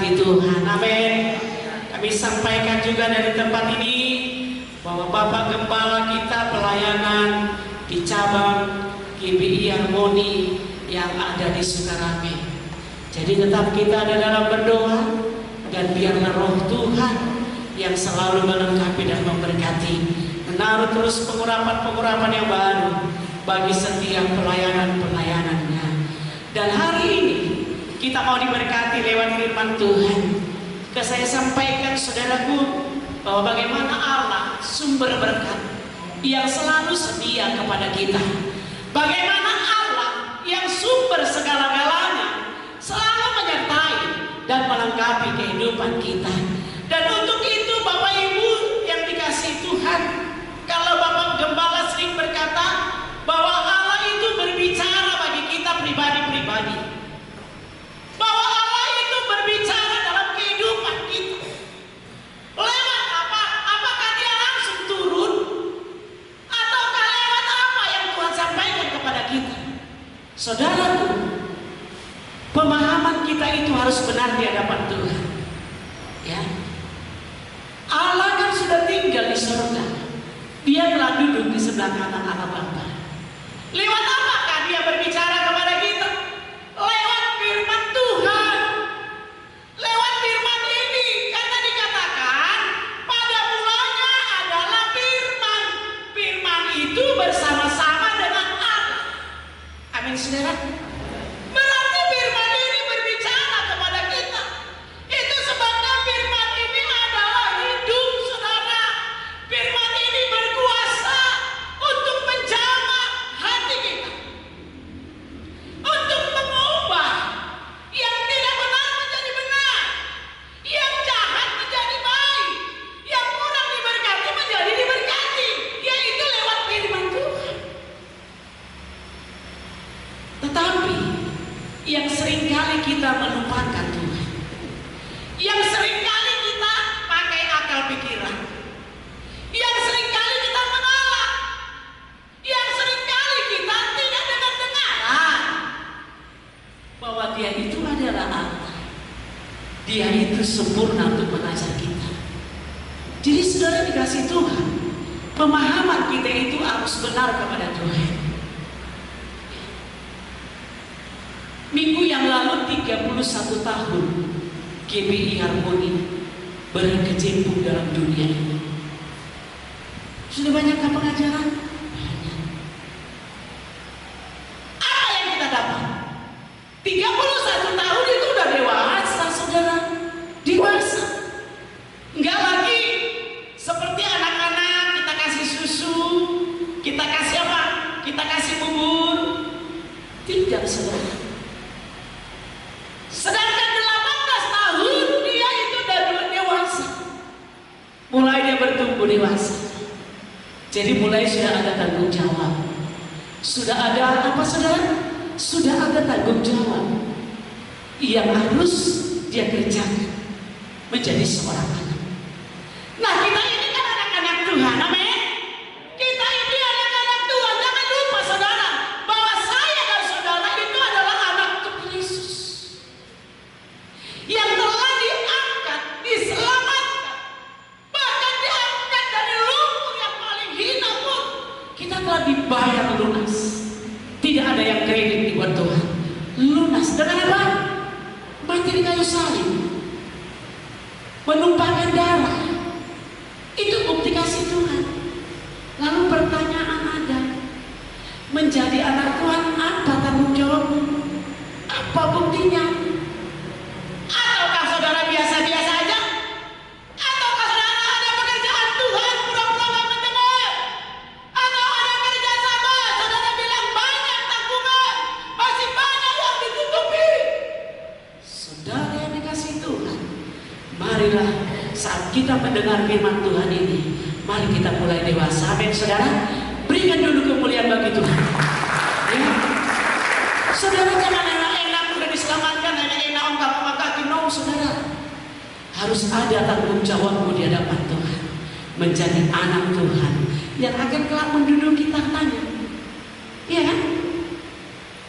hati Tuhan. Amin. Kami sampaikan juga dari tempat ini bahwa Bapak Gembala kita pelayanan di cabang GBI Harmoni yang ada di Sukarame. Jadi tetap kita ada dalam berdoa, dan biarlah roh Tuhan yang selalu melengkapi dan memberkati, menaruh terus pengurapan-pengurapan yang baru bagi setiap pelayanan-pelayanannya. Dan hari ini kita mau diberkati lewat firman Tuhan. Saya sampaikan saudaraku bahwa bagaimana Allah sumber berkat yang selalu setia kepada kita. Bagaimana Allah yang sumber segala-galanya selalu menyertai dan melengkapi kehidupan kita. Dan untuk itu Bapak Ibu yang dikasihi Tuhan, kalau Bapak Gembala sering berkata bahwa Allah itu berbicara bagi kita pribadi-pribadi, bahwa Allah itu berbicara dalam kehidupan kita. Lewat apa? Apakah dia langsung turun, ataukah lewat apa yang Tuhan sampaikan kepada kita? Saudaraku, pemahaman kita itu harus benar di hadapan Tuhan. Ya, Allah kan sudah tinggal di surga. Dia telah duduk di sebelah kanan Allah Bapa. Lewat apakah dia berbicara kepada kita? Lewat firman Tuhan. Lewat firman ini, karena dikatakan pada mulanya adalah firman. Firman itu bersama-sama dengan Allah. Amin saudara. Berarti firman ini berbicara kepada kita. Itu sebabnya firman ini adalah hidup saudara. Firman ini berkuasa untuk menjamah hati kita, untuk mengubah yang tidak benar menjadi benar, yang jahat menjadi baik, yang kurang diberkati menjadi diberkati, yaitu lewat firman Tuhan. Tetapi yang seringkali kita melupakan Tuhan, yang seringkali kita pakai akal pikiran, yang seringkali kita menolak, yang seringkali kita tidak dengar-dengaran bahwa dia itu adalah Allah. Dia itu sempurna untuk mengajar kita. Jadi saudara dikasih Tuhan, pemahaman kita itu harus benar kepada Tuhan. Minggu yang lalu 31 tahun GBI Harmoni berkecimpung dalam dunia ini. Sudah banyakkah pengajaran? Banyak. Apa yang kita dapat? 31 tahun itu udah dewasa saudara. Dewasa. Enggak lagi seperti anak-anak kita kasih susu, kita kasih apa? Kita kasih bubur. Tidak saudara. Sedangkan 18 tahun dia itu udah dewasa. Mulai dia bertumbuh dewasa. Jadi mulai sudah ada tanggung jawab. Sudah ada apa saudara? Sudah ada tanggung jawab yang harus dia kerjakan menjadi seorang anak. Nah kita ini kan anak-anak Tuhan, amin. Kita ini anak-anak Tuhan. Jangan lupa saudara bahwa saya dan saudara itu adalah anak Tuhan Yesus yang telah diangkat, diselamatkan, bahkan diangkat dari lumpur yang paling hina pun kita telah dibayar lunas. Tidak ada yang kredit buat Tuhan. Lunas dengan apa? Mati di kayu salib, menumpahkan darah. Itu bukti kasih Tuhan. Lalu pertanyaan ada, menjadi anak Tuhan apa tanggung jawabmu? Apa buktinya? Ataukah saudara biasa-biasa aja? Ataukah saudara ada pekerjaan Tuhan pura-pura gak mendengar? Atau ada kerja sama saudara bilang banyak tanggungan, masih banyak yang ditutupi? Saudara yang dikasih Tuhan, marilah saat kita mendengar firman Tuhan ini, mari kita mulai dewasa. Amin saudara. Berikan dulu kemuliaan bagi Tuhan. Ya. Saudara jangan enak-enak udah diselamatkan, hanya enak ongkak-ongkak kaki. No saudara, harus ada tanggung jawabmu di hadapan Tuhan, menjadi anak Tuhan yang akan kelak menduduki tahtanya. Iya kan?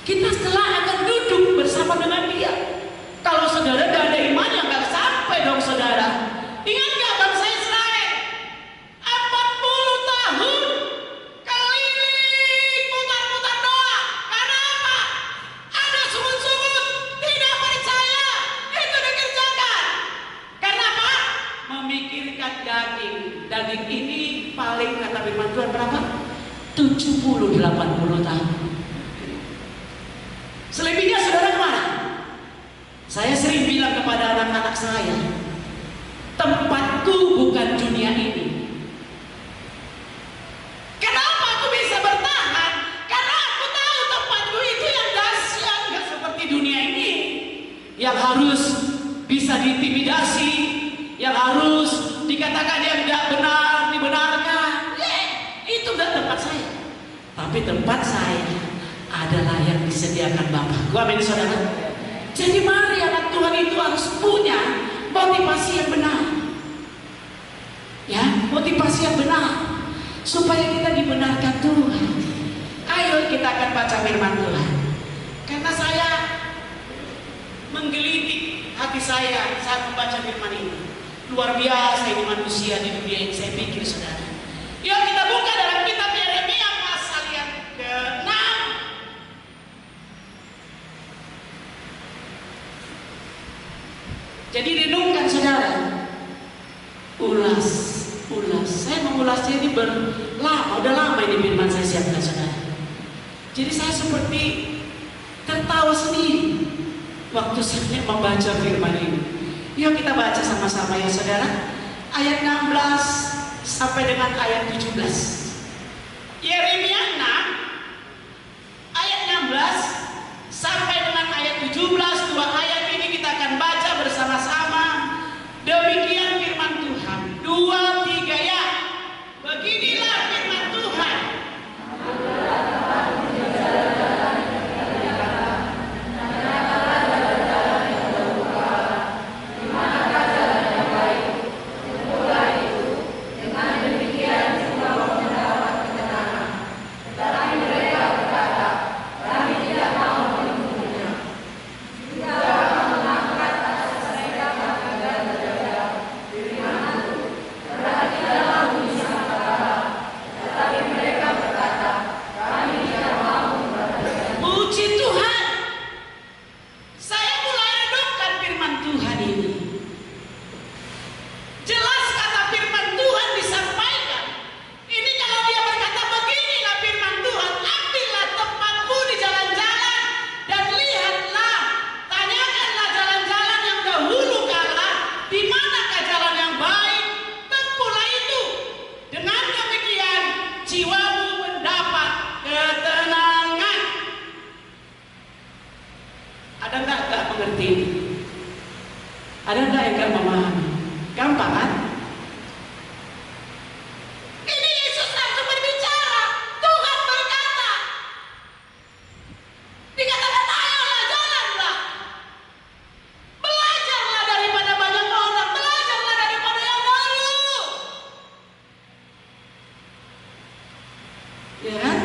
Kita setelah akan duduk bersama dengan Dia. Kalau saudara gak ada iman yang gak daging. Daging ini paling kata firman Tuhan berapa? 70-80 tahun. Selebihnya saudara kemana? Saya sering bilang kepada anak-anak saya, tempatku bukan dunia ini. Kenapa aku bisa bertahan? Karena aku tahu tempatku itu yang dahsyat, nggak seperti dunia ini, yang harus bisa diintimidasi, yang harus dikatakan yang tidak benar dibenarkan. Itu nggak tempat saya. Tapi tempat saya adalah yang disediakan Bapa. Amin saudara. Jadi mari anak Tuhan itu harus punya motivasi yang benar. Ya, motivasi yang benar supaya kita dibenarkan Tuhan. Ayo kita akan baca firman Tuhan. Karena saya menggelitik hati saya saat membaca firman ini. Luar biasa ini manusia di dunia ini, saya pikir saudara. Yuk kita buka dalam kitab Yeremia pasal yang ke-6. Jadi renungkan saudara, ulas. Saya mengulasnya ini udah lama ini firman saya siapkan saudara. Jadi saya seperti tertawa sendiri waktu saya membaca firman ini. Yuk kita baca sama-sama ya saudara. Ayat 16 sampai dengan ayat 17. Yeremia 6 ayat 16 sampai dengan ayat 17. Dua ayat ini kita akan baca bersama-sama. Demikian firman Tuhan. 2, 3 ya. Beginilah firman Tuhan. Ada enggak yang gak memahami? Gampang kan? Ini Yesus langsung berbicara. Tuhan berkata, dikatakan ayolah jalanlah, belajarlah daripada banyak orang, belajarlah daripada yang dahulu. Ya kan?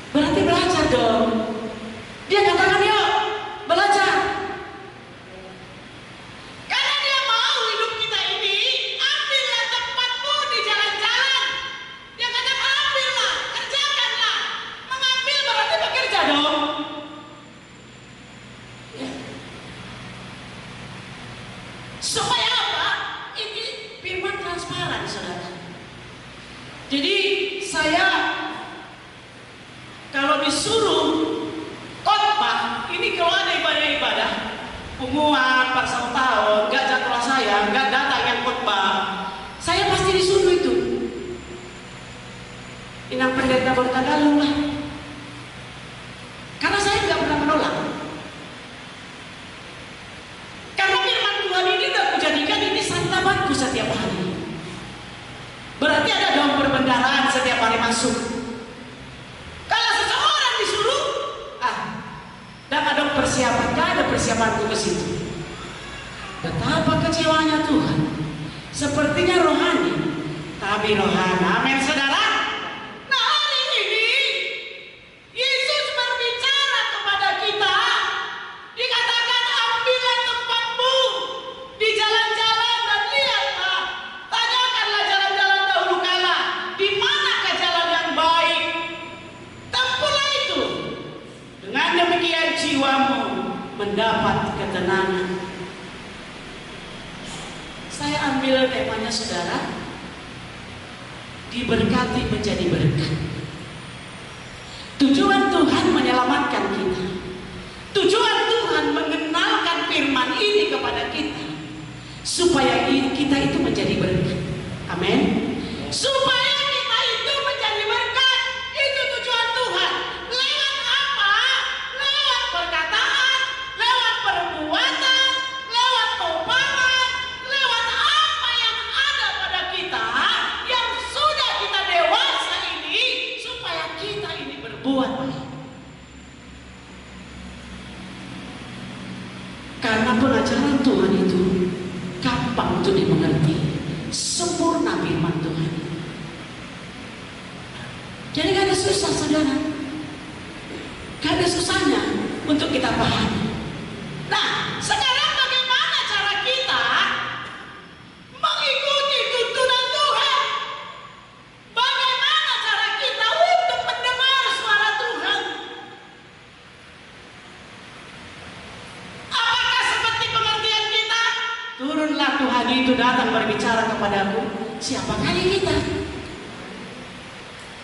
Berarti belajar dong. Dia katakan yuk belajar. Supaya apa? Ini firman transparan, saudara. Jadi saya kalau disuruh khotbah, ini kalau ada ibadah-ibadah, pengumuman, pasang tahun, nggak jadwal saya, nggak datang yang khotbah, saya pasti disuruh itu. Inang pendeta bertagalung lah. Karena saya nggak pernah menolak. Setiap hari berarti ada dong perbendaharaan setiap hari masuk. Kalau seseorang disuruh dan ada persiapan, gak ada persiapanku ke situ. Betapa kecewanya Tuhan. Sepertinya rohani tapi rohani. Amin saudara. Nah hari ini Yesus berbicara kepada kita, dikatakan ambillah tempatmu di jalan-jalan. Jiwamu mendapat ketenangan. Saya ambil temanya saudara, diberkati menjadi berkat. Tujuan Tuhan menyelamatkan kita. Tujuan Tuhan mengenalkan firman ini kepada kita supaya kita itu menjadi berkat. Amin. Supaya kita itu menjadi berkat. Itu tujuan Tuhan. Lewat apa? Lewat perkataan, lewat perbuatan, lewat topangan, lewat apa yang ada pada kita yang sudah kita dewasa ini, supaya kita ini berbuat baik. Karena pengajaran Tuhan itu gampang untuk dimengerti, sempurna firman Tuhan. Jadi gak ada susah, saudara. Gak ada susahnya untuk kita pahami. Nah, sekarang bagaimana cara kita mengikuti tuntunan Tuhan? Bagaimana cara kita untuk mendengar suara Tuhan? Apakah seperti pengertian kita? Turunlah Tuhan itu datang berbicara kepadaku. Siapa kali kita?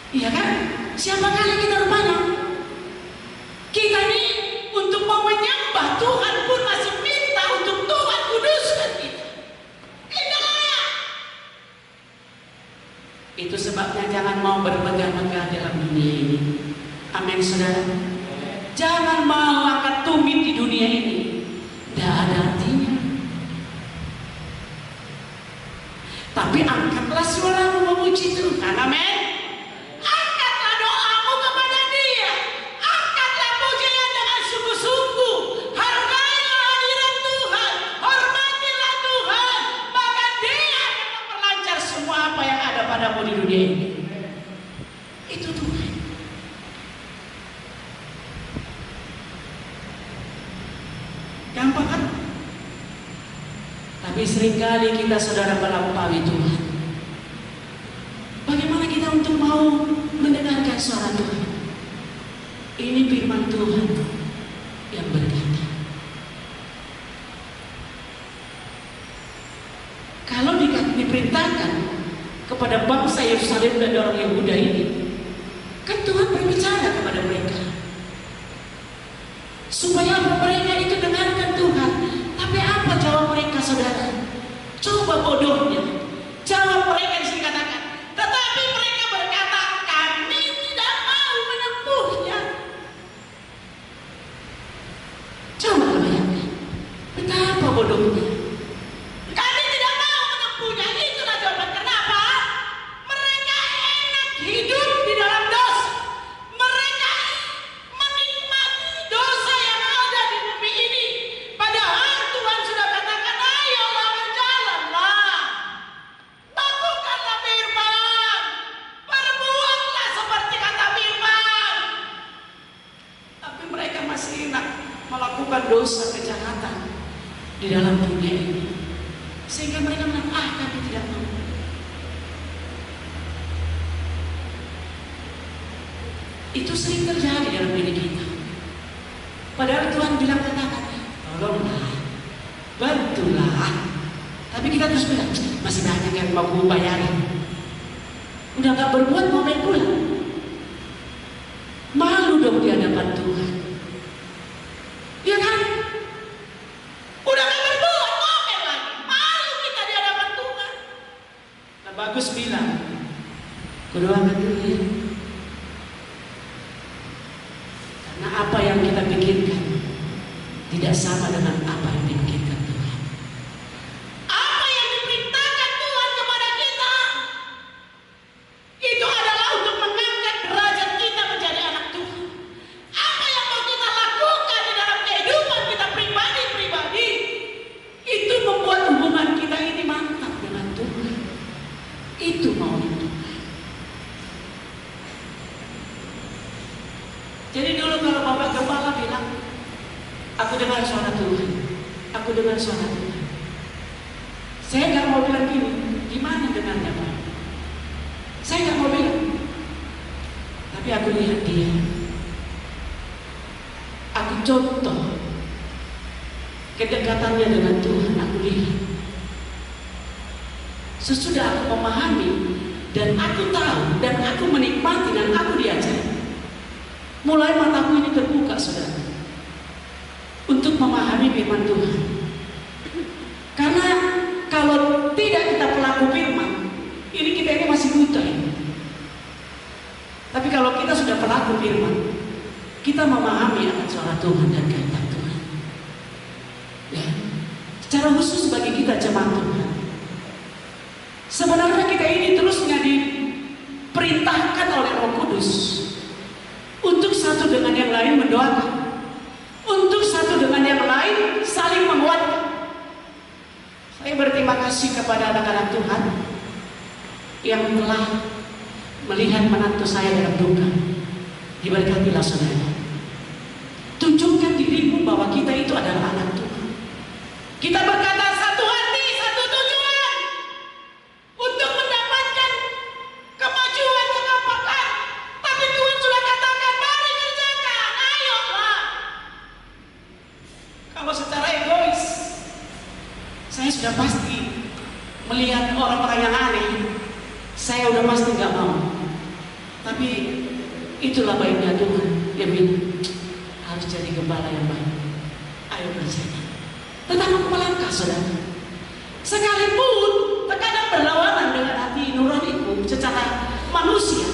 Iya kan? Siapa kali kita rupanya? Kita ini untuk mau menyembah Tuhan pun masih minta untuk Tuhan kuduskan kita. Kita layak. Itu sebabnya jangan mau bermegah-megah dalam dunia ini. Amin, saudara. Jangan mau angkat tumit di dunia ini. Tidak ada artinya. Tapi angkatlah suaramu memuji Tuhan. Amin. Angkatlah doamu kepada Dia. Angkatlah pujian dengan sungguh-sungguh. Hargailah hadirat Tuhan. Hormatilah Tuhan. Maka Dia akan memperlancar semua apa yang ada padamu di dunia ini. Itu Tuhan. Gampang kan? Tapi seringkali kita, saudara, melampaui Tuhan. Bagaimana kita untuk mau mendengarkan suara Tuhan? Ini firman Tuhan yang berkata, kalau diperintahkan kepada bangsa Yerusalem dan orang Yehuda ini, kan Tuhan berbicara kepada mereka supaya mereka itu dengarkan Tuhan. Tapi apa jawab mereka, saudara? Coba bodohnya jawab mereka. Disini katakan, tetapi mereka berkata, kami tidak mau menempuhnya. Coba bayangkan betapa bodohnya. Kami tidak mau menempuhnya. Itulah jawaban. Kenapa? Mereka enak hidup di dalam dosa. Mereka menikmati dosa yang ada di bumi ini. Padahal Tuhan sudah katakan, ayolah berjalanlah. Lakukanlah firman. Perbuatlah seperti kata firman. Tapi mereka masih enak melakukan dosa kejahatan di dalam dunia ini. Sehingga mereka mengatakan, kami tidak mau. Itu sering terjadi dalam diri kita. Padahal Tuhan bilang, katakan, tolonglah, bantulah. Tapi kita terus bilang, masih banyak yang mau gue bayarin. Udah gak berbuat, mau main pulang. Malu dong di hadapan Tuhan. Ya kan? Udah gak berbuat, mau main lagi. Malu kita di hadapan Tuhan. Nah, bagus bilang, kudoakan dulu ya. Karena apa yang kita pikirkan tidak sama dengan apa yang dipikirkan Tuhan. Apa yang diperintahkan Tuhan kepada kita itu adalah untuk mengangkat derajat kita menjadi anak Tuhan. Apa yang mau kita lakukan di dalam kehidupan kita pribadi-pribadi itu membuat hubungan kita ini mantap dengan Tuhan. Itu maunya Tuhan. Jadi dulu kalau Bapak Gembala bilang, aku dengar suara Tuhan, aku dengar suara Tuhan. Saya gak mau bilang gini, gimana dengarnya Pak? Saya gak mau bilang. Tapi aku lihat dia. Aku contoh kedekatannya dengan Tuhan, aku lihat. Sesudah aku memahami dan aku tahu, dan aku menikmati, dan aku diajari. Mulai mataku ini terbuka, saudara, untuk memahami firman Tuhan. Karena kalau tidak kita pelaku firman, ini kita ini masih buta ini. Tapi kalau kita sudah pelaku firman, kita memahami akan suara Tuhan dan kehendak Tuhan. Ya, secara khusus bagi kita jemaat Tuhan, sebenarnya kita ini terusnya diperintahkan oleh Roh Kudus untuk satu dengan yang lain mendoakan, untuk satu dengan yang lain saling menguatkan. Saya berterima kasih kepada anak-anak Tuhan yang telah melihat menantu saya dalam duka. Diberkatilah saudara. Tunjukkan dirimu bahwa kita itu adalah anak Tuhan. Kita berkata satu hati, satu tujuan untuk mendapatkan kemajuan, kekompakan. Tapi Tuhan sudah katakan, mari kerjakan, ayolah. Kalau secara egois, saya sudah pasti melihat orang-orang yang aneh, saya udah pasti nggak mau. Tapi itulah baiknya Tuhan. Dia bilang harus jadi gembala yang baik. Ayo kerjakan. Tetapi aku melangkah, saudara. Sekalipun terkadang berlawanan dengan hati nuraniku secara manusia,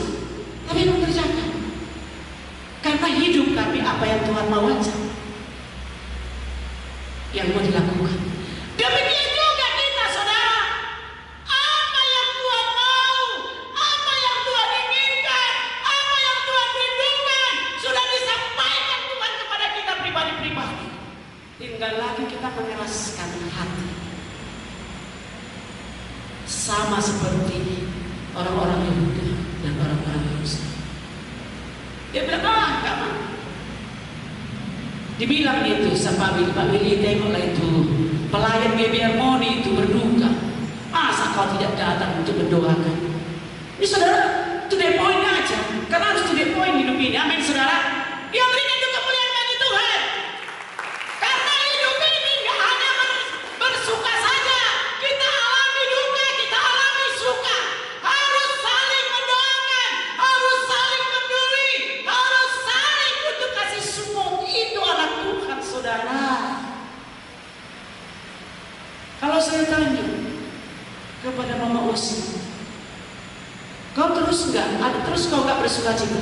tapi aku kerjakan. Karena hidup kami apa yang Tuhan mau aja yang mau dilakukan. Demikian juga kita, saudara. Apa yang Tuhan mau, apa yang Tuhan inginkan, apa yang Tuhan rindukan sudah disampaikan Tuhan kepada kita pribadi-pribadi. Tinggal lagi kita mengeraskan hati, sama seperti orang-orang Yahudi dan orang-orang Yahudi. Dia bilang, enggak mau. Dibilang itu sama Pak Willy, tengoklah itu pelayan Baby Harmony itu berduka. Masa kau tidak datang untuk mendoakan? Ini saudara, to the point aja. Karena harus to the point hidup ini. Amin saudara. Yang berikan itu kemuliaan bagi Tuhan. Karena hidup ini gak hanya bersuka saja. Kita alami duka, kita alami suka. Harus saling mendoakan, harus saling peduli, harus saling untuk kasih support. Itu anak Tuhan, saudara. Kalau saya tanya kepada Mama Usi, kau terus kau nggak bersuka cita?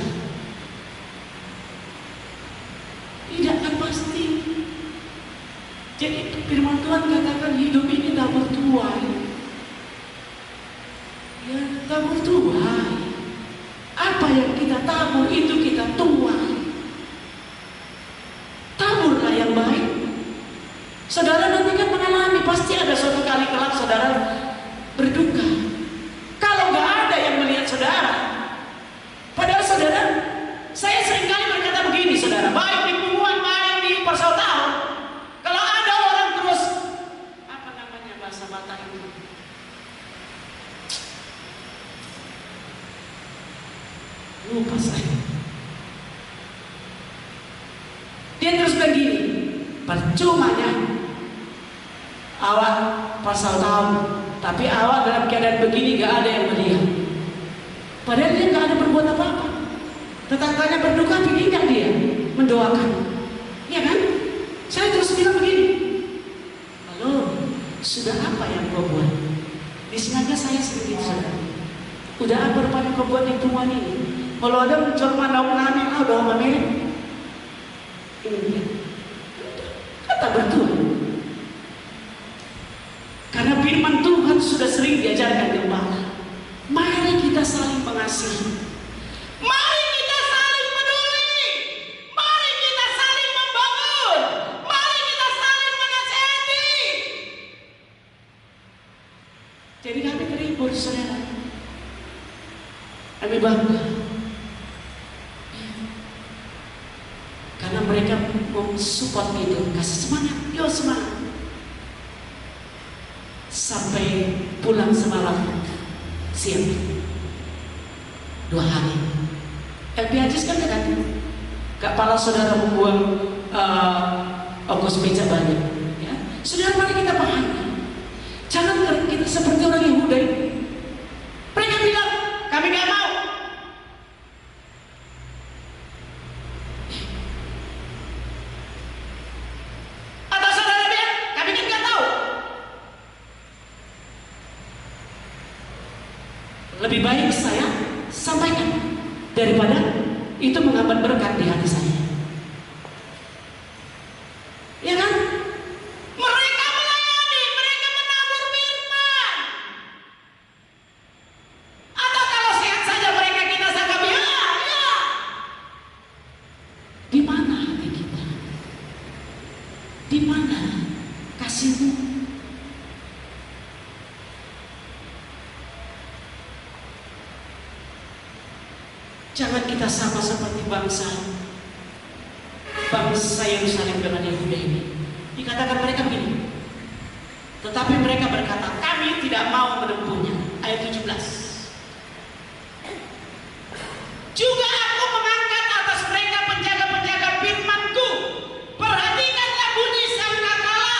Tidak, kan pasti. Jadi firman Tuhan katakan hidup ini tabur tuai. Ya, tabur tuai. Apa yang kita tabur itu kita tuai. Taburlah yang baik. Saudara nanti kan mengalami, pasti ada suatu kali kelak saudara berduka. Kalau nggak ada yang melihat saudara, padahal saudara, saya seringkali berkata begini, saudara, baik di punggungan, baik di persaudaraan. Kalau ada orang terus, apa namanya bahasa Batak itu? Lupa saya. Dia terus begini, percumanya awak pasal tahu, tapi awak dalam keadaan begini gak ada yang melihat. Padahal dia gak ada berbuat apa-apa. Tetangganya berduka, begini gak dia mendoakan, ya kan? Saya terus bilang begini, halo, sudah apa yang kau buat? Disengaja saya sedikit saudara. Udah apa rupanya kau buat di tuan ini? Kalau ada muncul mandau aneh, udah sama merek. Ini dia. Kata bertuah. Karena firman Tuhan sudah sering diajarkan gembala. Mari kita saling mengasihi. Mari kita saling peduli. Mari kita saling membangun. Mari kita saling menasihati. Jadi kami terhibur, saudara. Kami bangga. Karena mereka support itu, kasih semangat, yo semangat. Sampai pulang semalam siang 2 hari. LPHJs kan dekat, gak pala saudara membuang ongkos beca banyak. Ya. Saudara, mari kita pahami, jangan kita seperti orang Yahudi. Mereka bilang, Lebih baik saya sampaikan daripada itu menghambat berkat di hati saya. Ya kan? Mereka melayani, mereka menabur firman. Atau kalau sehat saja mereka kita sangka ya. Di mana hati kita? Di mana kasihmu? Jangan kita sama seperti bangsa Yerusalem dengan Yehuda ini. Dikatakan mereka begini, tetapi mereka berkata, kami tidak mau menempuhnya. Ayat 17. Juga aku mengangkat atas mereka penjaga-penjaga firman-Ku. Perhatikanlah bunyi sangkakala.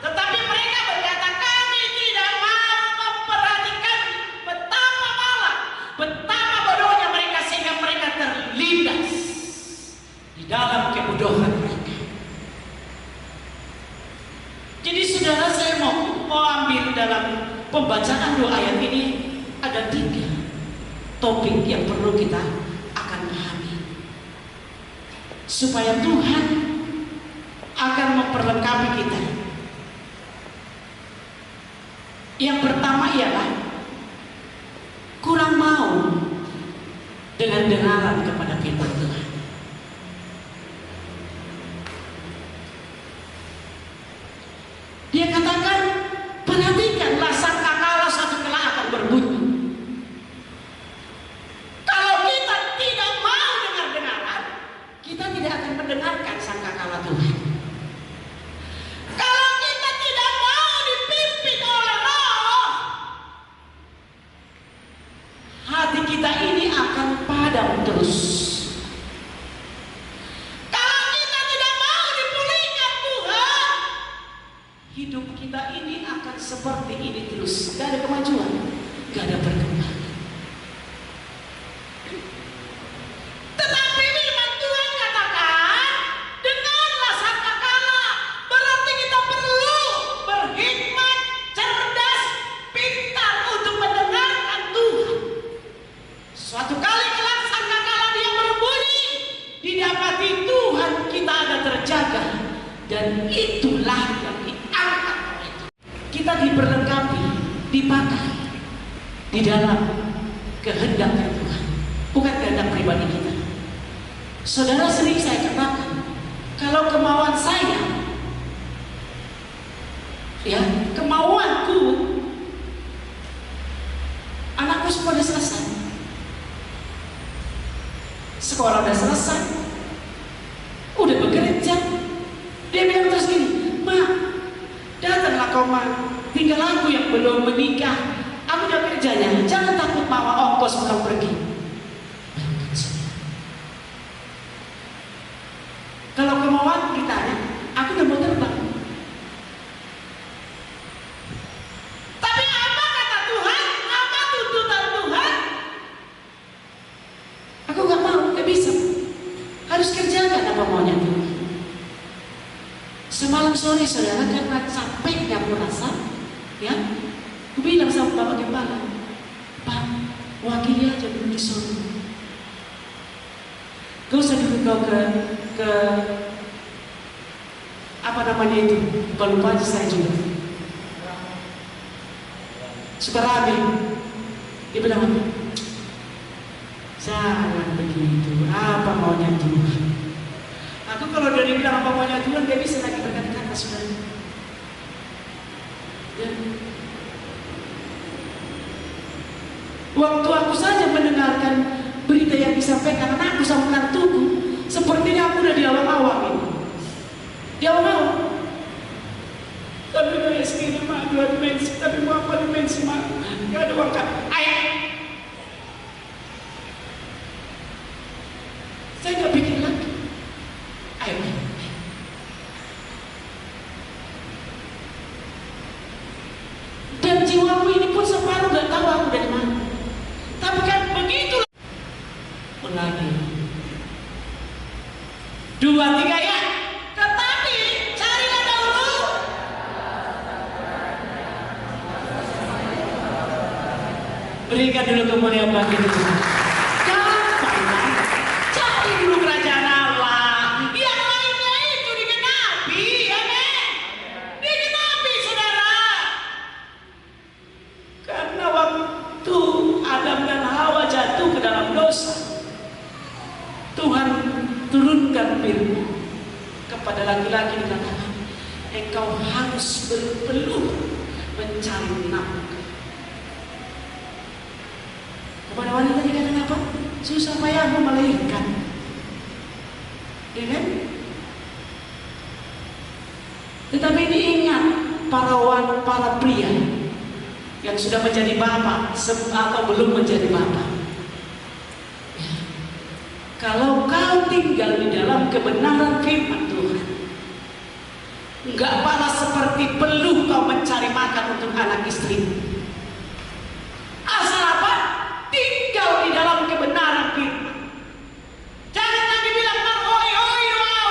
Tetapi mereka berkata, kami tidak mau memperhatikan. Betapa malah, betapa bodohnya mereka sehingga mereka terlindas di dalam kebodohan mereka. Jadi saudara, saya mau ambil dalam pembacaan dua ayat ini ada 3 topik yang perlu kita akan pahami supaya Tuhan akan memperlengkapi kita. Yang pertama ialah kurang mau dengan dengaran kepada firman Tuhan. Dia katakan, perhatikanlah sangkakala satu kala akan berbunyi. Kalau kita tidak mau dengar-dengaran, kita tidak akan mendengarkan sangkakala Tuhan. Kalau kita tidak mau dipimpin oleh Roh, hati kita ini akan padam terus. Kalau kita tidak mau dipulihkan Tuhan, hidup kita ini akan seperti ini terus. Gak ada kemajuan, gak ada perkembangan. Tetapi firman Tuhan katakan, dengarlah sangkakala. Berarti kita perlu berhikmat, cerdas, pintar untuk mendengarkan Tuhan. Suatu kali kelak sangkakala dia berbunyi, didapati Tuhan kita ada terjaga. Dan itulah yang diangkat oleh Tuhan. Kita diperlengkapi, dipakai di dalam kehendak Tuhan, bukan kehendak pribadi kita. Saudara, sering saya katakan, kalau kemauan saya, ya kemauanku, anakku semua sudah selesai, sekolah sudah selesai, udah bekerja. Dia bilang terus gini, Ma, datanglah kau Ma, tinggal aku yang belum menikah, aku udah kerjanya, jangan takut bawa ongkos kau pergi. Kalau kemauan kita, aku udah mau terbang. Tapi apa kata Tuhan? Apa tuntutan Tuhan? Aku gak mau, gak bisa. Harus kerjakan apa maunya Tuhan. Semalam sore saudara, karena capeknya aku rasa, ya, aku bilang sama Bapak Gembala, Pak, wakili aja dulu di sana. Gak usah dulu kau ke apa namanya itu, lupa aja saya juga. Sukarame, dia bilang apa? Jangan begitu, apa maunya Tuhan. Aku kalau dari bilang apa maunya Tuhan, dia bisa lagi berkata-kata saudara. Ya. Waktu aku saja mendengarkan berita yang disampaikan anakku sama menantuku, sepertinya aku udah di awal-awal ini. Di awal-awal. Tapi dari segini mah 2 dimensi, tapi mau apa dimensi mah? Gak ada uang kan? Ayo. Saya gak pikir lagi. Ayo. Dan jiwaku ini pun separuh gak tahu aku dari mana. Tapi kan begitu lagi 2, 3 ya. Tetapi carilah dahulu berikan dulu kemuliaan bagi Tuhan. Gampang kan? Cari dulu kerajaan Allah. Yang lainnya itu digenapi, amin. Digenapi, saudara. Karena waktu Adam dan Hawa jatuh ke dalam dosa, Tuhan turunkan firman kepada laki-laki dikatakan, engkau harus berpeluh mencari nafkah. Kepada wanita dikatakan apa? Susah payah melahirkan, ya kan? Tetapi diingat para pria yang sudah menjadi bapak atau belum menjadi bapak. Kalau kau tinggal di dalam kebenaran firman Tuhan, enggak malah seperti peluh kau mencari makan untuk anak istri. Asal apa? Tinggal di dalam kebenaran firman. Jangan lagi bilang oi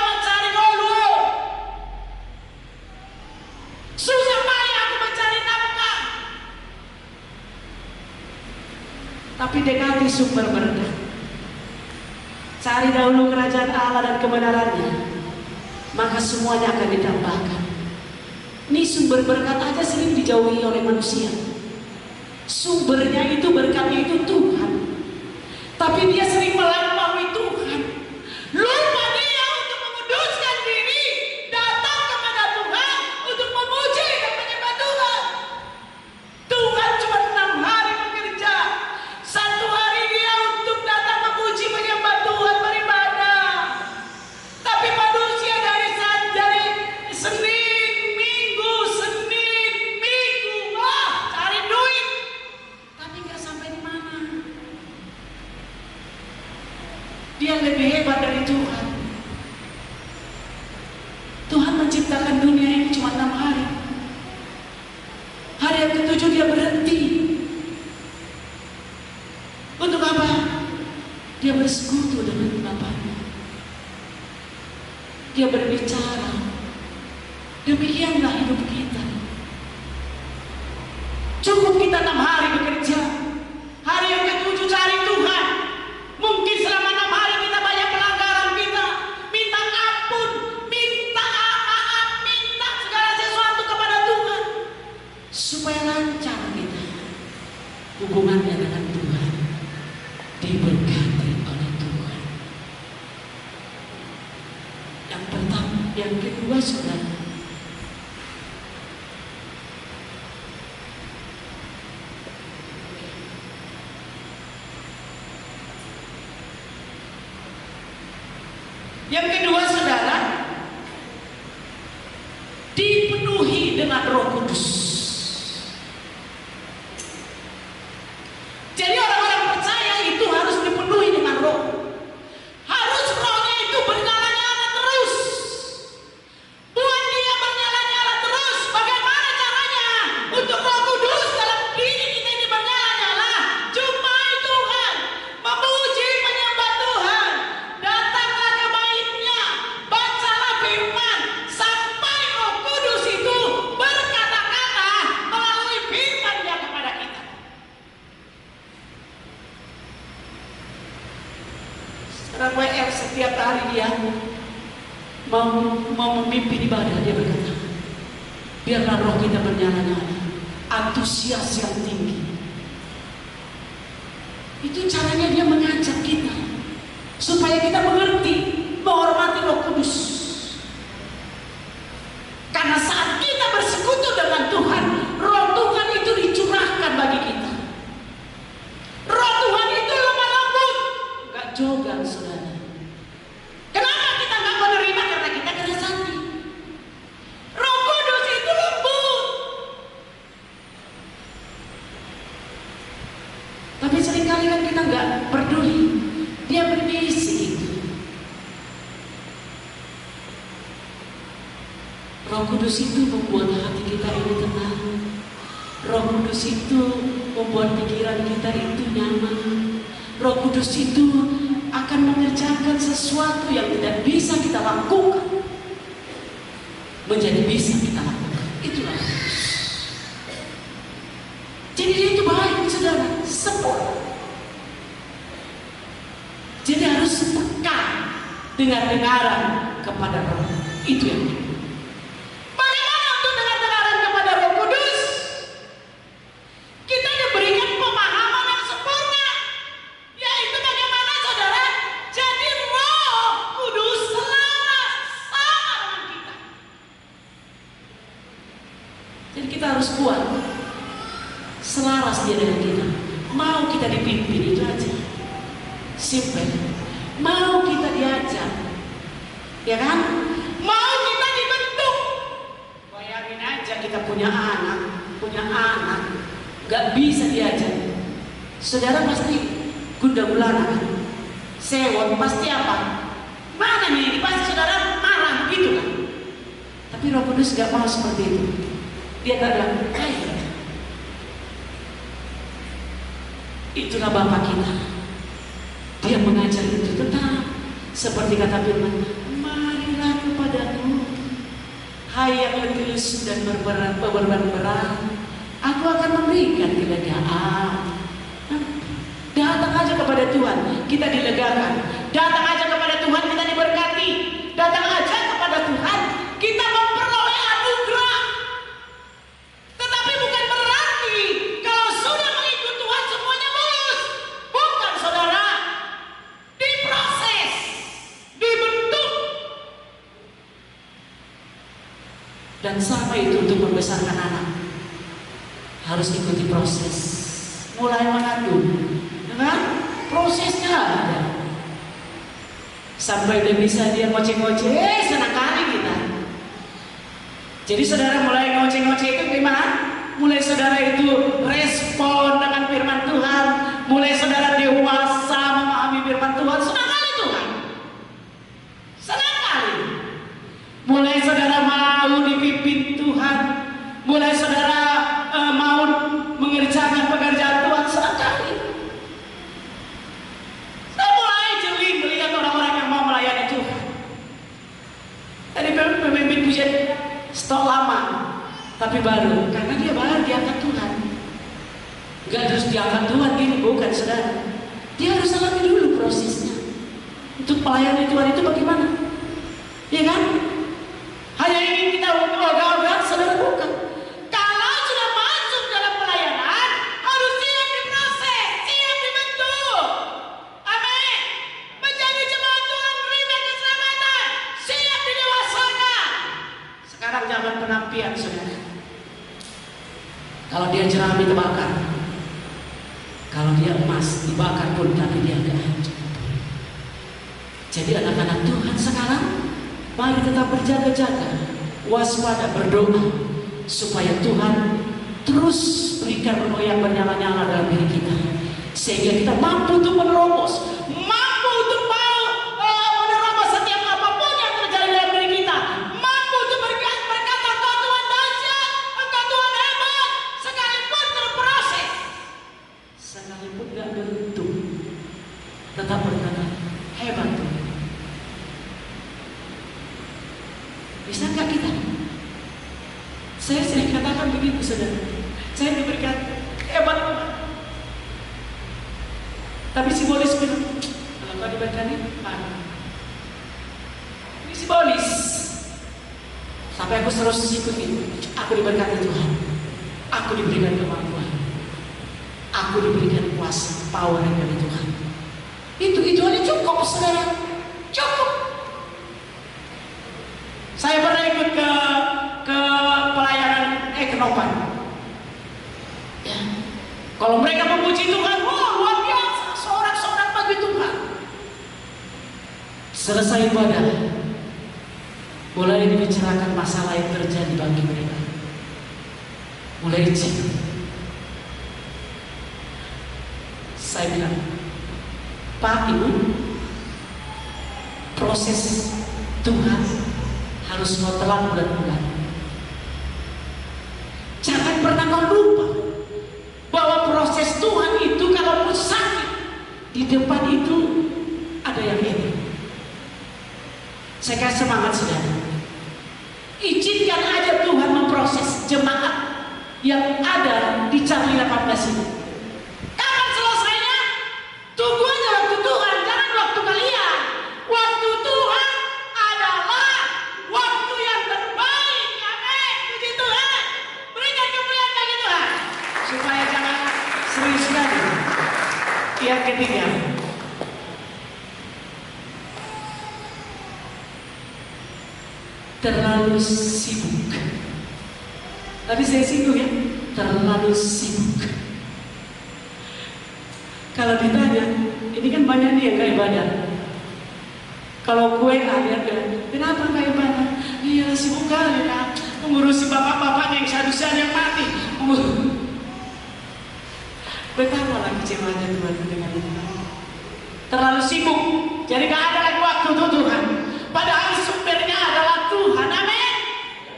mencari golu. Susah payah aku mencari nafkah. Tapi dekati sumber berkah. Cari dahulu kerajaan Allah dan kebenarannya, maka semuanya akan ditambahkan. Ini sumber berkat aja sering dijauhi oleh manusia. Sumbernya itu, berkatnya itu Tuhan, tapi dia sering melampaui Tuhan. Lupa dia untuk menguduskan diri, datang kepada Tuhan untuk memuji dan menyembah Tuhan. Tuhan cuma 6 hari bekerja, 1 hari dia untuk datang memuji menyembah Tuhan, beribadah. Tapi manusia dari Senin Minggu, cari duit, tapi nggak sampai di mana. Dia lebih hebat dari Tuhan. Tuhan menciptakan dunia ini cuma 6 hari. Hari yang ke-7 dia berhenti. Untuk apa? Dia bersekutu dengan Bapaknya. Dia berbicara. Demikianlah hidup kita. Cukup kita 6 hari bekerja. Hari yang ke-7 cari Tuhan. Mungkin selama 6 hari kita banyak pelanggaran kita. Minta ampun, minta maaf, minta segala sesuatu kepada Tuhan, supaya lancar kita hubungannya dengan Tuhan, diberkati oleh Tuhan. Yang pertama, yang kedua, saudara, dipenuhi dengan Roh Kudus. Jadi orang-orang percaya itu harus dipenuhi dengan Roh. Harus rohnya itu bernyala-nyala terus. Buat dia bernyala-nyala terus. Bagaimana caranya untuk Roh Kudus dalam diri kita ini bernyala-nyala? Jumpai Tuhan, memuji menyembah Tuhan, datanglah ke baitnya, bacalah firman, sampai Roh Kudus itu berkata-kata melalui firman-Nya kepada kita. Sekarang WR setiap hari dia mau memimpin ibadah, dia berkata, biarlah roh kita bernyala-nyala, antusias yang tinggi. Itu caranya dia mengajak kita supaya kita mengerti, menghormati Roh Kudus. Karena saat kita bersekutu dengan Tuhan, Roh Tuhan itu dicurahkan bagi kita. Roh Tuhan itu lemah lembut, gak jogan, saudara. Kenapa kita gak menerima? Karena kita keras hati. Roh Kudus itu lembut, tapi seringkali kan kita gak peduli. Dia berbisik. Roh Kudus itu membuat hati kita ini tenang. Roh Kudus itu membuat pikiran kita itu nyaman. Roh Kudus itu akan mengerjakan sesuatu yang tidak bisa kita lakukan menjadi bisa kita lakukan. Itulah Roh Kudus. Jadi dia itu baik, saudara, sempurna. harus peka dengar-dengaran kepada Roh. Itu yang penting. Bagaimana untuk dengar-dengaran kepada Roh Kudus? Kita diberikan pemahaman yang sempurna, yaitu bagaimana saudara jadi Roh Kudus selaras sama dengan kita. Jadi kita harus kuat, selaras dia dengan kita. Mau kita dipimpin, itu aja. Simple. Mau kita diajak, ya kan? Mau kita dibentuk. Bayangin aja kita punya anak, gak bisa diajak. Saudara pasti gunda gulana kan? Sewot pasti apa? Mana nih? Pasti saudara marah gitu kan? Tapi Roh Kudus gak mau seperti itu. Dia bilang, ayo. Itulah Bapa kita. Dia mengajar itu tetap seperti kata firman, marilah kepadaku, hai yang letih lesu dan berbeban berat, aku akan memberikan kelegaan. Datang aja kepada Tuhan, kita dilegakan. Datang aja kepada Tuhan, kita diberkati. Datang aja kepada Tuhan, kita memperoleh anugerah. Tetapi bukan berarti kalau sudah mengikut Tuhan semuanya mulus. Bukan saudara. Diproses, dibentuk. Dan sama itu untuk membesarkan anak. Harus ikuti proses. Mulai mengandung, dengan prosesnya ada. Sampai udah bisa dia ngoceh-ngoceh, senang kali kita. Jadi saudara mulai ngoceh-ngoceh itu gimana? Mulai saudara itu respon dengan firman Tuhan. Mulai saudara dewasa memahami firman Tuhan. Senang kali Tuhan. Senang kali. Mulai saudara mau dipimpin Tuhan. Mulai saudara mau mengerjakan pekerjaan Tuhan. Senang kali. Saya mulai jeli melihat orang-orang yang mau melayani Tuhan. Tadi pemimpin pujian stok lama, tapi baru, karena dia baru diangkat Tuhan. Gak terus diangkat Tuhan gini, bukan saudara. Dia harus alami dulu prosesnya. Untuk melayani Tuhan itu bagaimana? Ya kan? Hanya ingin kita ogah-ogah, saudara, bukan. Kalau sudah masuk dalam pelayanan, harus siap diproses, siap dibentuk. Amin. Menjadi jemaat Tuhan, beriman keselamatan, siap didewasakan. Sekarang zaman penampian, saudara. Kalau dia jerami terbakar, kalau dia emas dibakar pun, tapi dia gak hancur. Jadi anak-anak Tuhan sekarang, mari tetap berjaga-jaga, waspada, berdoa, supaya Tuhan terus berikan roh yang bernyala-nyala dalam diri kita, sehingga kita mampu untuk menerobos, mampu untuk menerobos setiap apapun yang terjadi dalam diri kita, mampu untuk berkata, engkau Tuhan dahsyat, engkau Tuhan hebat, sekalipun terproses, sekalipun gak beruntung, tetap berkata, hebat Tuhan. Bisa nggak kita? Saya sering katakan begitu, saudara. Saya diberikan hebat, tapi simbolis bilang, kalau kau diberikan ini, mana? Ini simbolis. Sampai aku terus ikuti. Aku diberikan Tuhan. Aku diberikan kemampuan. Aku diberikan kuasa, power dari Tuhan. Itu aja cukup, saudara. Cukup. Saya pernah ikut ke pelayanan Kenopan. Ya. Kalau mereka memuji Tuhan, wah luar biasa, sorak-sorak bagi Tuhan. Selesai ibadah, mulai dibicarakan masalah yang terjadi bagi mereka. Mulai cek. Saya bilang, Pak Ibu, proses Tuhan harus kau telan bulan-bulan. Jangan pernah kau lupa bahwa proses Tuhan itu kalau pun sakit, di depan itu ada yang hebat. Saya kasih semangat, saudara. Izinkan aja Tuhan memproses jemaat yang ada di Charlie 18 ini. Kapan selesainya? Tunggu aja waktu Tuhan, jangan waktu kalian. Yang ketiga, terlalu sibuk. Tadi saya singgung ya, terlalu sibuk. Kalau ditanya, ini kan banyak nih yang gak ibadah. Kalau gue lihat kenapa gak ibadah? Iya sibuk kali ya, mengurusi bapak-bapaknya yang seharusnya yang mati. Betapa lagi kecewanya Tuhan dengan itu. Terlalu sibuk, jadi gak ada lagi waktu untuk Tuhan. Padahal sumbernya adalah Tuhan. Amin.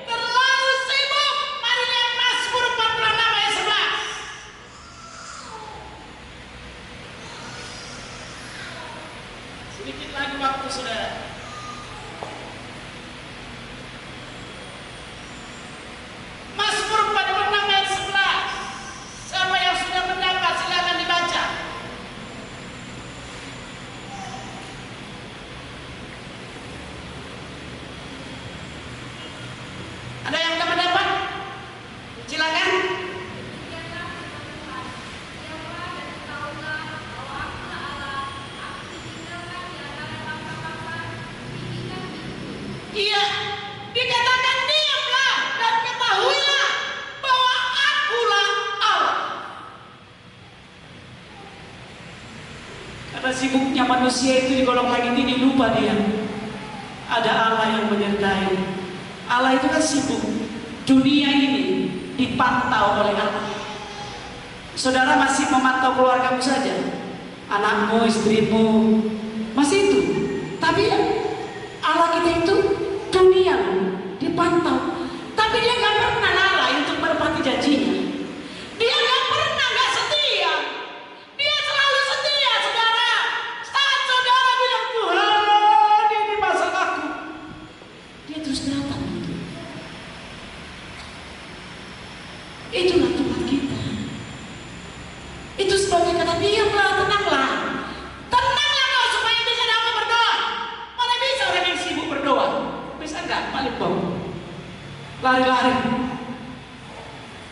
Terlalu sibuk. Mari lihat Mazmur 46 ayat 11. Sedikit lagi waktu saudara. Mazmur 46 ayat 11. Siapa yang sudah mendapat silakan dibaca. Ada yang sudah mendapat? Silakan. Iya, dikatakan diamlah dan ketahuilah bahwa akulah Allah. Karena sibuknya manusia itu di golong langit ini lupa dia ada Allah yang menyertai. Allah itu kan sibuk. Dunia ini dipantau oleh Allah. Saudara masih memantau keluargamu saja, anakmu, istrimu, masih itu. Tapi Allah kita itu dunia dipantau. Tapi dia gak pernah lalai untuk menepati janjinya. Dia gak pernah gak setia. Dia selalu setia, saudara. Saat saudara bilang Tuhan ini masalahku, dia terus datang. Itulah Tuhan kita. Itu sebabnya kata diamlah, tenanglah. Tenanglah kau supaya bisa dapat berdoa. Mana bisa orang yang sibuk berdoa? Bisa enggak? Paling bau. Lari-lari.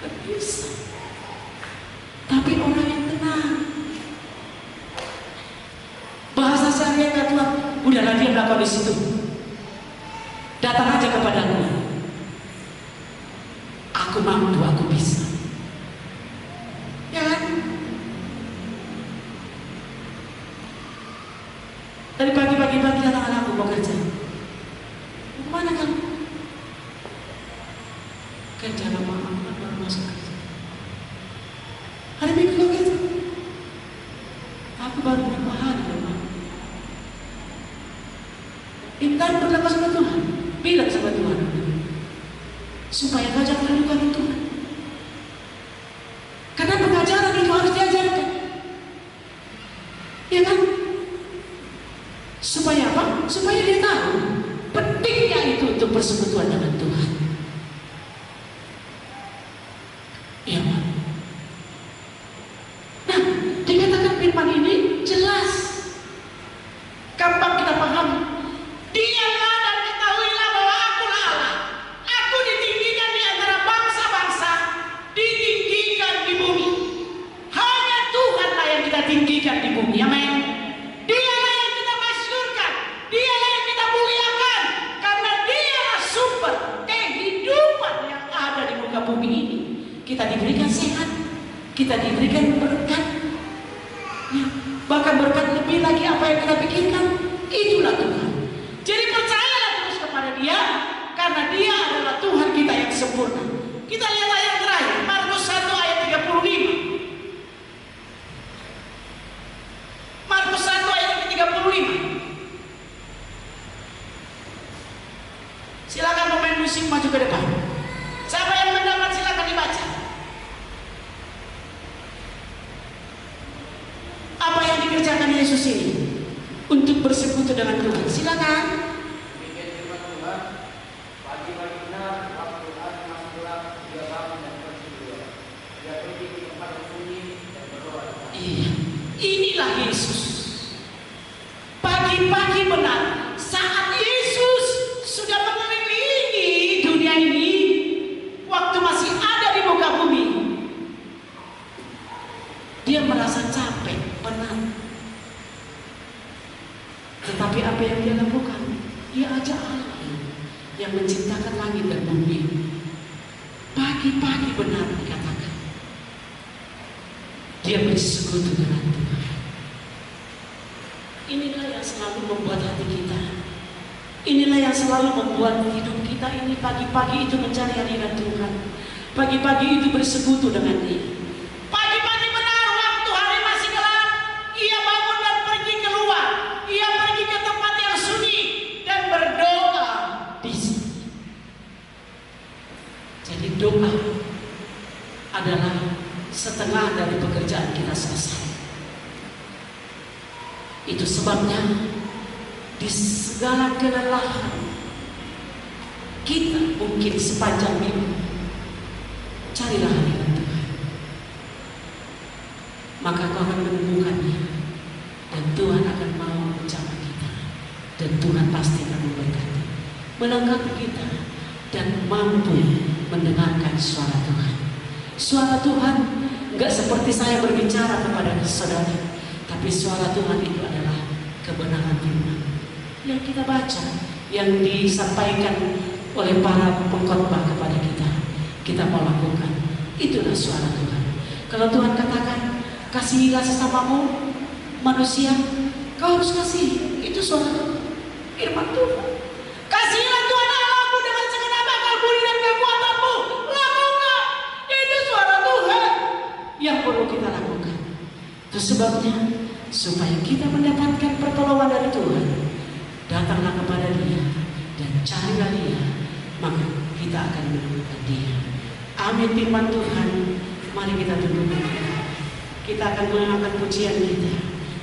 Kan bisa. Tapi orang yang tenang. Bahasa sehari-hari kata Tuhan, udahlah diamlah kau di situ. Datang aja kepadaku. Aku mampu, aku bisa. Ya kan? Dari pagi-pagi datang anakku mau kerja. Kemana kamu? Kerja lama, baru masuk kerja. Hari Minggu kau kerja? Aku baru berapa hari memang. Intan berdoa sama Tuhan. Bilang sama Tuhan, supaya kau jangan lakukan Tuhan. Karena pengajaran itu harus diajarkan. Ya kan? Supaya apa? Supaya dia tahu pentingnya itu untuk persekutuan dengan Tuhan. Ya kan? Nah, dikatakan firman ini jelas. Gampang kita paham. Diamlah dan ketahuilah bahwa akulah Allah. Aku ditinggikan di antara bangsa-bangsa, ditinggikan di bumi. Hanya Tuhanlah yang kita tinggikan di bumi. Amin. Dialah yang kita masyhurkan, dialah yang kita muliakan, karena dialah sumber kehidupan yang ada di muka bumi ini. Kita diberikan sehat, kita diberikan berkat, ya, bahkan berkat lebih lagi apa yang kita pikirkan. Itulah Tuhan. Jadi percayalah terus kepada Dia, karena Dia adalah Tuhan kita yang sempurna. Kita lihat ayat terakhir, Markus 1 ayat 35. Markus 1 ayat 35. Silakan pemain musik maju ke depan. Siapa yang mendapat silakan dibaca. Apa yang dikerjakan Yesus ini untuk bersekutu dengan Tuhan? Silakan. Iya, inilah Yesus. Pagi-pagi benar, saat Yesus sudah mengelilingi dunia ini, waktu masih ada di muka bumi, dia merasa capek, penat. Tetapi apa yang dia lakukan? Dia ajak Allah yang menciptakan langit dan bumi. Pagi-pagi benar dikatakan dia bersekutu dengan Tuhan. Inilah yang selalu membuat hati kita, inilah yang selalu membuat hidup kita ini pagi-pagi itu mencari hadirat Tuhan. Pagi-pagi itu bersekutu dengan Dia. Pagi-pagi benar waktu hari masih gelap, ia bangun dan pergi keluar. Ia pergi ke tempat yang sunyi dan berdoa di sini. Jadi doa adalah setengah dari pekerjaan kita selesai. Itu sebabnya di segala kelelahan kita mungkin sepanjang minggu, carilah hadirat Tuhan. Maka kau akan menemukannya, dan Tuhan akan mau menjamah kita, dan Tuhan pasti akan memberkati, melengkapi kita, dan mampu mendengarkan suara Tuhan. Suara Tuhan enggak seperti saya berbicara kepada saudara, tapi suara Tuhan itu adalah kebenaran firman yang kita baca, yang disampaikan oleh para pengkhotbah kepada kita. Kita mau lakukan. Itulah suara Tuhan. Kalau Tuhan katakan kasihilah sesamamu manusia, kau harus kasih. Itu suara Tuhan, firman Tuhan. Kasihilah Tuhan Allahmu dengan segenap akal budi dan kekuatanmu. Lakukan. Itu suara Tuhan yang perlu kita lakukan. Itu sebabnya supaya kita mendapatkan pertolongan dari Tuhan, datanglah kepada Dia dan carilah Dia, maka kita akan menemukan Dia. Amin firman Tuhan. Mari kita tundukkan. Kita akan mengenalkan pujian kita.